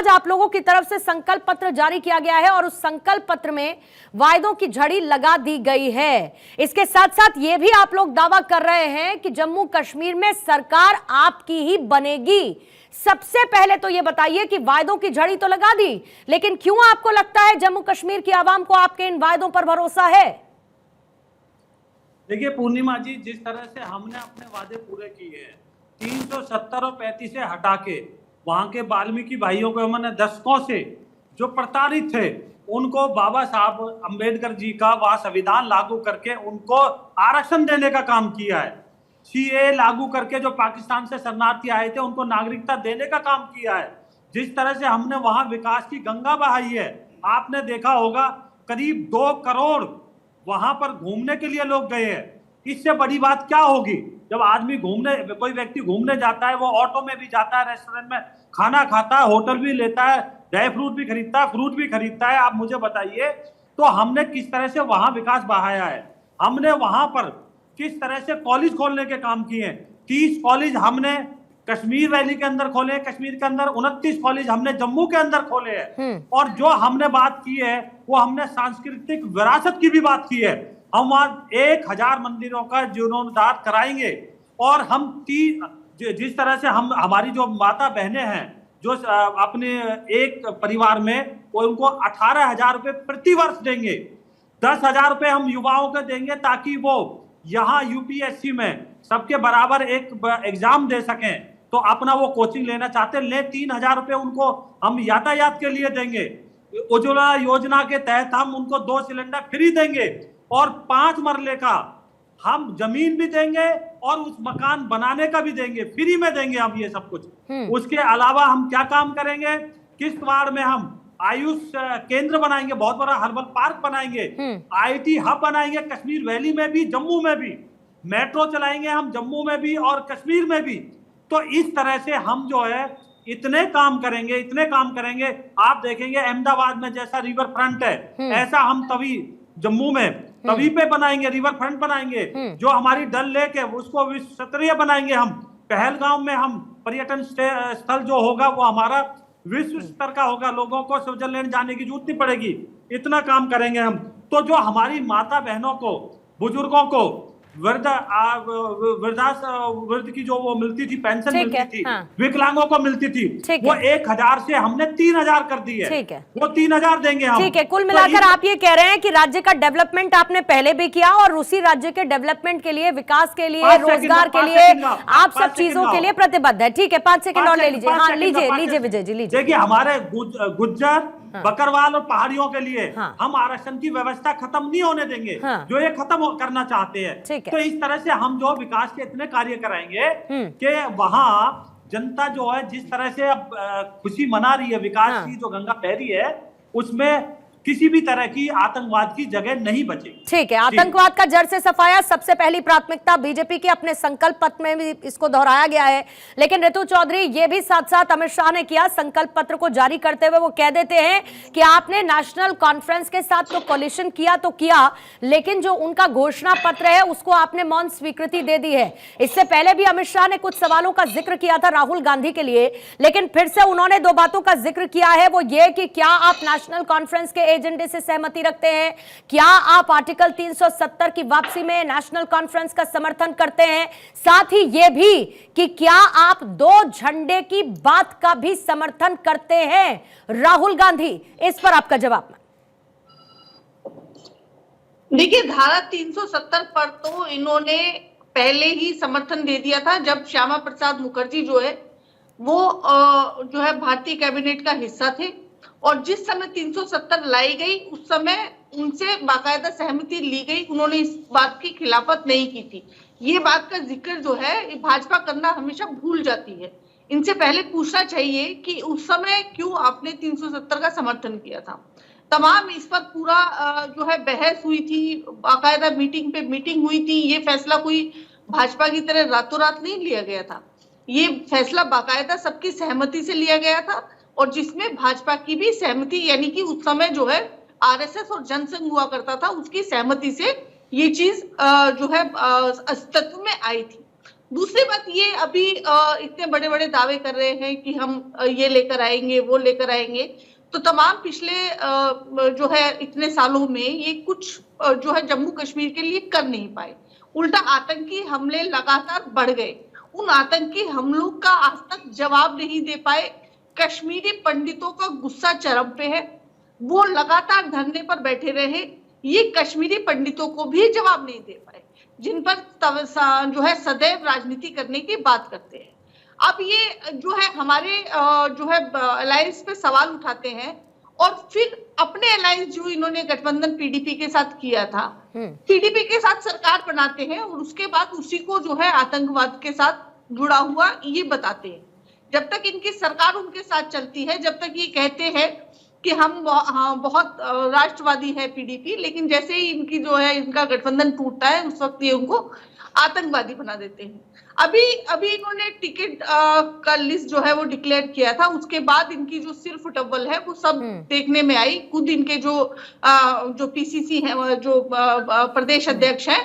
आज आप लोगों की तरफ से संकल्प पत्र जारी किया गया है और उस संकल्प पत्र में वायदों की झड़ी लगा दी गई है। इसके साथ साथ ये भी आप लोग दावा कर रहे हैं कि जम्मू कश्मीर में सरकार आपकी ही बनेगी। सबसे पहले तो ये बताइए कि वायदों की झड़ी तो लगा दी, लेकिन क्यों आपको लगता है जम्मू कश्मीर की आवाम को आपके इन वायदों पर भरोसा है? देखिए पूर्णिमा जी, जिस तरह से हमने अपने वादे पूरे किए हैं, 370 और 35 से हटा के वहां के वाल्मीकि भाइयों को हमने दशकों से जो प्रताड़ित थे उनको बाबा साहब अंबेडकर जी का वह संविधान लागू करके उनको आरक्षण देने का काम किया है। सीए लागू करके जो पाकिस्तान से शरणार्थी आए थे उनको नागरिकता देने का काम किया है। जिस तरह से हमने वहां विकास की गंगा बहाई है, आपने देखा होगा करीब 2 करोड़ वहां पर घूमने के लिए लोग गए हैं। इससे बड़ी बात क्या होगी? जब आदमी घूमने, कोई व्यक्ति घूमने जाता है, वो ऑटो में भी जाता है, रेस्टोरेंट में खाना खाता है, होटल भी लेता है, ड्राई फ्रूट भी खरीदता है, फ्रूट भी खरीदता है। आप मुझे बताइए तो हमने किस तरह से वहां विकास बढ़ाया है? हमने वहां पर किस तरह से कॉलेज खोलने के काम किए हैं। 30 कॉलेज हमने कश्मीर वैली के अंदर खोले हैं, कश्मीर के अंदर 29 कॉलेज हमने जम्मू के अंदर खोले हैं। और जो हमने बात की है वो हमने सांस्कृतिक विरासत की भी बात की है। हम वहां 1000 मंदिरों का जीर्णोद्धार कराएंगे। और हम जिस तरह से हम हमारी जो माता बहनें हैं जो अपने एक परिवार में, वो उनको 18,000 रुपये प्रति वर्ष देंगे। 10,000 रुपये हम युवाओं को देंगे ताकि वो यहाँ यूपीएससी में सबके बराबर एक एग्जाम दे सकें। तो अपना वो कोचिंग लेना चाहते ले, 3,000 रुपये उनको हम यातायात के लिए देंगे। उज्ज्वला योजना के तहत हम उनको 2 सिलेंडर फ्री देंगे और 5 मरले का हम जमीन भी देंगे और उस मकान बनाने का भी देंगे, फ्री में देंगे हम ये सब कुछ। उसके अलावा हम क्या काम करेंगे? किश्तवाड़ में हम आयुष केंद्र बनाएंगे, बहुत बड़ा हर्बल पार्क बनाएंगे, आईटी हब बनाएंगे, कश्मीर वैली में भी, जम्मू में भी मेट्रो चलाएंगे हम, जम्मू में भी और कश्मीर में भी। तो इस तरह से हम जो है इतने काम करेंगे, इतने काम करेंगे। आप देखेंगे अहमदाबाद में जैसा रिवर फ्रंट है, ऐसा हम तभी जम्मू में तभी पे बनाएंगे, रिवर फ्रंट बनाएंगे। जो हमारी डल लेक है उसको विश्व स्तरीय बनाएंगे हम। पहलगाम में हम पर्यटन स्थल जो होगा वो हमारा विश्व स्तर का होगा, लोगों को स्विट्जरलैंड जाने की जरूरत नहीं पड़ेगी। इतना काम करेंगे हम। तो जो हमारी माता बहनों को, बुजुर्गों को वृद्ध की जो वो मिलती थी, पेंशन मिलती थी, विकलांगों को मिलती थी, वो 1,000 से हमने 3,000 कर दी है। ठीक है, वो 3,000 देंगे हम। ठीक है, कुल मिलाकर आप ये कह रहे हैं कि राज्य का डेवलपमेंट आपने पहले भी किया और उसी राज्य के डेवलपमेंट के लिए, विकास के लिए, रोजगार के लिए, आप सब चीजों के लिए प्रतिबद्ध है। ठीक है, 5 सेकंड और ले लीजिए। हाँ, लीजिए विजय जी, लीजिए। देखिए, हमारे गुज्जर, बकरवाल और पहाड़ियों के लिए हम आरक्षण की व्यवस्था खत्म नहीं होने देंगे, जो ये खत्म करना चाहते हैं। तो इस तरह से हम जो विकास के इतने कार्य कराएंगे कि वहां जनता जो है जिस तरह से अब खुशी मना रही है, विकास की जो गंगा बह रही है, उसमें किसी भी तरह की आतंकवाद की जगह नहीं बचेगी। ठीक है, आतंकवाद का जड़ से सफाया सबसे पहली प्राथमिकता बीजेपी के अपने संकल्प पत्र में भी इसको दोहराया गया है। लेकिन ऋतु चौधरी, ये भी साथ साथ अमित शाह ने किया, संकल्प पत्र को जारी करते हुए वो कह देते हैं कि आपने नेशनल कॉन्फ्रेंस के साथ तो कोलिशन किया तो किया, लेकिन जो उनका घोषणा पत्र है उसको आपने मौन स्वीकृति दे दी है। इससे पहले भी अमित शाह ने कुछ सवालों का जिक्र किया था राहुल गांधी के लिए, लेकिन फिर से उन्होंने 2 बातों का जिक्र किया है, वो ये कि क्या आप नेशनल कॉन्फ्रेंस के एजेंडे से सहमति रखते हैं, क्या आप आर्टिकल 370 की वापसी में नेशनल कॉन्फ्रेंस का समर्थन करते हैं, साथ ही यह भी कि क्या आप 2 झंडे की बात का भी समर्थन करते हैं। राहुल गांधी, इस पर आपका जवाब। देखिए, धारा 370 पर तो इन्होंने पहले ही समर्थन दे दिया था जब श्यामा प्रसाद मुखर्जी जो है वो जो है भारतीय कैबिनेट का हिस्सा थे, और जिस समय 370 लाई गई उस समय उनसे बाकायदा सहमति ली गई, उन्होंने इस बात की खिलाफत नहीं की थी। ये बात का जिक्र जो है भाजपा करना हमेशा भूल जाती है। इनसे पहले पूछना चाहिए कि उस समय क्यों आपने 370 का समर्थन किया था। तमाम इस पर पूरा जो है बहस हुई थी, बाकायदा मीटिंग पे मीटिंग हुई थी। ये फैसला कोई भाजपा की तरह रातों रात नहीं लिया गया था, ये फैसला बाकायदा सबकी सहमति से लिया गया था, और जिसमें भाजपा की भी सहमति, यानी कि उस समय जो है आरएसएस और जनसंघ हुआ करता था, उसकी सहमति से ये चीज जो है अस्तित्व में आई थी। दूसरी बात ये, अभी इतने बड़े बड़े दावे कर रहे हैं कि हम ये लेकर आएंगे, वो लेकर आएंगे, तो तमाम पिछले जो है इतने सालों में ये कुछ जो है जम्मू कश्मीर के लिए कर नहीं पाए। उल्टा आतंकी हमले लगातार बढ़ गए। उन आतंकी हमलों का आज तक जवाब नहीं दे पाए। कश्मीरी पंडितों का गुस्सा चरम पे है, वो लगातार धरने पर बैठे रहे, ये कश्मीरी पंडितों को भी जवाब नहीं दे पाए, जिन पर जो है सदैव राजनीति करने की बात करते हैं। अब ये जो है हमारे जो है अलायंस पे सवाल उठाते हैं और फिर अपने अलायंस जो इन्होंने गठबंधन पीडीपी के साथ किया था, पीडीपी के साथ सरकार बनाते हैं और उसके बाद उसी को जो है आतंकवाद के साथ जुड़ा हुआ ये बताते हैं। जब तक इनकी सरकार उनके साथ चलती है, जब तक ये कहते हैं कि हम बहुत राष्ट्रवादी है पीडीपी, लेकिन जैसे ही इनकी जो है इनका गठबंधन टूटता है उस वक्त ये उनको आतंकवादी बना देते हैं। अभी इन्होंने टिकट का लिस्ट जो है वो डिक्लेयर किया था, उसके बाद इनकी जो सिर फुटबल है वो सब देखने में आई। खुद इनके जो पीसीसी है, जो प्रदेश अध्यक्ष है,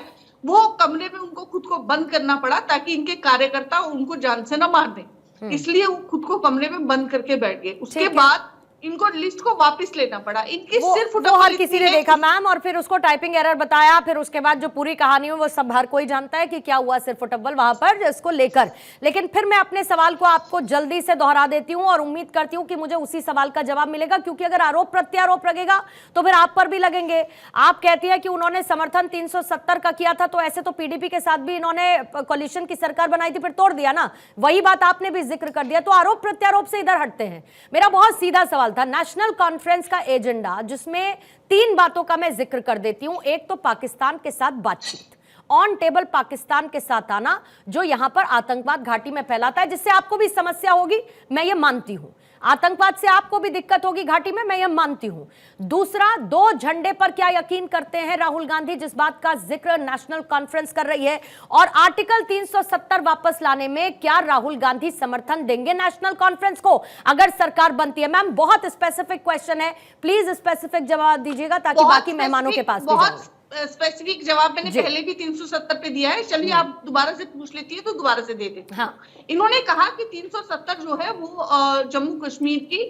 वो कमरे में उनको खुद को बंद करना पड़ा ताकि इनके कार्यकर्ता उनको जान से न मार दें, इसलिए वो खुद को कमरे में बंद करके बैठ गए। उसके बाद इनको लिस्ट को वापस लेना पड़ा। इनकी सिर्फ वो हर किसी ने देखा मैम, और फिर उसको टाइपिंग एरर बताया, फिर उसके बाद जो पूरी कहानी है वो सब हर कोई जानता है कि क्या हुआ सिर्फ फुटबॉल वहां पर इसको लेकर। लेकिन फिर मैं अपने सवाल को आपको जल्दी से दोहरा देती हूं और उम्मीद करती हूं कि मुझे उसी सवाल का जवाब मिलेगा, क्योंकि अगर आरोप प्रत्यारोप लगेगा तो फिर आप पर भी लगेंगे। आप कहती है कि उन्होंने समर्थन 370 का किया था, तो ऐसे तो पीडीपी के साथ भी इन्होंने कोलिशन की सरकार बनाई थी, फिर तोड़ दिया ना, वही बात आपने भी जिक्र कर दिया। तो आरोप प्रत्यारोप से इधर हटते हैं। मेरा बहुत सीधा सवाल था, नेशनल कॉन्फ्रेंस का एजेंडा, जिसमें 3 बातों का मैं जिक्र कर देती हूं। एक तो पाकिस्तान के साथ बातचीत, ऑन टेबल पाकिस्तान के साथ आना, जो यहां पर आतंकवाद घाटी में फैलाता है, जिससे आपको भी समस्या होगी, मैं ये मानती हूं। आतंकवाद से आपको भी दिक्कत होगी घाटी में, मैं ये मानती हूं। दूसरा, 2 झंडे पर क्या यकीन करते हैं राहुल गांधी, जिस बात का जिक्र नेशनल कॉन्फ्रेंस कर रही है, और आर्टिकल 370 वापस लाने में क्या राहुल गांधी समर्थन देंगे नेशनल कॉन्फ्रेंस को अगर सरकार बनती है? मैम बहुत स्पेसिफिक क्वेश्चन है, प्लीज स्पेसिफिक जवाब दीजिएगा ताकि बाकी मेहमानों के पास भी जाए। स्पेसिफिक जवाब मैंने पहले भी 370 पे दिया है, चलिए आप दोबारा से पूछ लेती है तो दोबारा से दे देते हैं। हाँ। इन्होंने कहा कि 370 जो है वो जम्मू कश्मीर की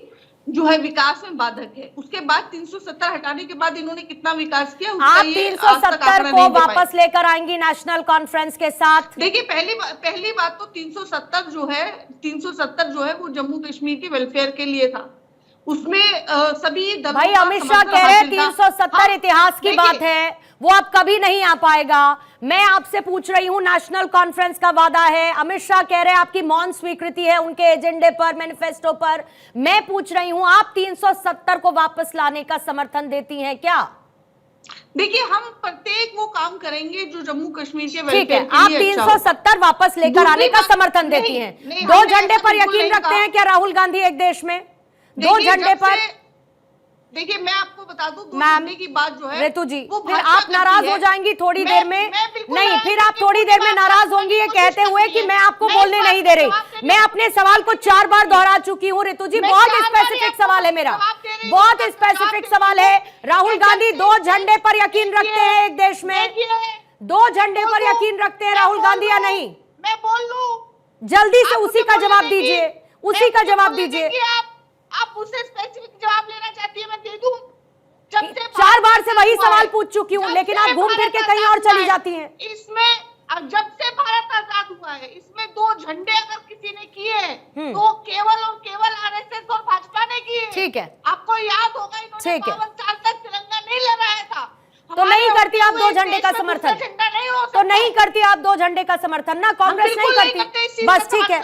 जो है विकास में बाधक है। उसके बाद 370 हटाने के बाद इन्होंने कितना विकास किया, आप 370 को वापस लेकर आएंगी नेशनल कॉन्फ्रेंस के साथ? देखिए, पहली बात तो 370 जो है वो जम्मू कश्मीर के वेलफेयर के लिए था। उसमें सभी भाई अमित शाह कह रहे हैं 370 इतिहास की बात है, वो अब कभी नहीं आ पाएगा। मैं आपसे पूछ रही हूं, नेशनल कॉन्फ्रेंस का वादा है, अमित शाह कह रहे हैं आपकी मौन स्वीकृति है उनके एजेंडे पर, मैनिफेस्टो पर। मैं पूछ रही हूं, आप 370 को वापस लाने का समर्थन देती हैं क्या? देखिए, हम प्रत्येक वो काम करेंगे जो जम्मू कश्मीर के वेलफेयर के लिए अच्छा हो। आप 370 वापस लेकर आने का समर्थन देती हैं। 2 झंडे पर यकीन रखते हैं क्या राहुल गांधी एक देश में? 2 झंडे पर? देखिए, मैं आपको बता दूं, 2 झंडे की बात जो है ऋतु जी, फिर आप नाराज हो जाएंगी थोड़ी देर में। नहीं, फिर आप थोड़ी देर में नाराज होंगी ये कहते हुए कि मैं आपको बोलने नहीं दे रही। मैं अपने सवाल को 4 बार दोहरा चुकी हूं ऋतु जी। बहुत स्पेसिफिक सवाल है मेरा, बहुत स्पेसिफिक सवाल है। राहुल गांधी 2 झंडे पर यकीन रखते हैं एक देश में? 2 झंडे पर यकीन रखते हैं राहुल गांधी या नहीं? मैं बोल लूं? जल्दी से उसी का जवाब दीजिए, उसी का जवाब दीजिए। आप मुझसे स्पेसिफिक जवाब लेना चाहती है, मैं दे दूं? 4 बार से वही सवाल पूछ चुकी हूँ, लेकिन आप घूम फिर के कहीं और चली जाती हैं। इसमें अब जब से भारत आजाद हुआ है, इसमें 2 झंडे अगर किसी ने किए तो केवल और केवल आरएसएस और भाजपा ने किए। ठीक है, आपको याद होगा इन्होंने 52 साल तक तिरंगा नहीं लगाया था। तो नहीं करती आप 2 झंडे का समर्थन? तो नहीं करती आप 2 झंडे का समर्थन ना, कांग्रेस नहीं करती, बस ठीक है।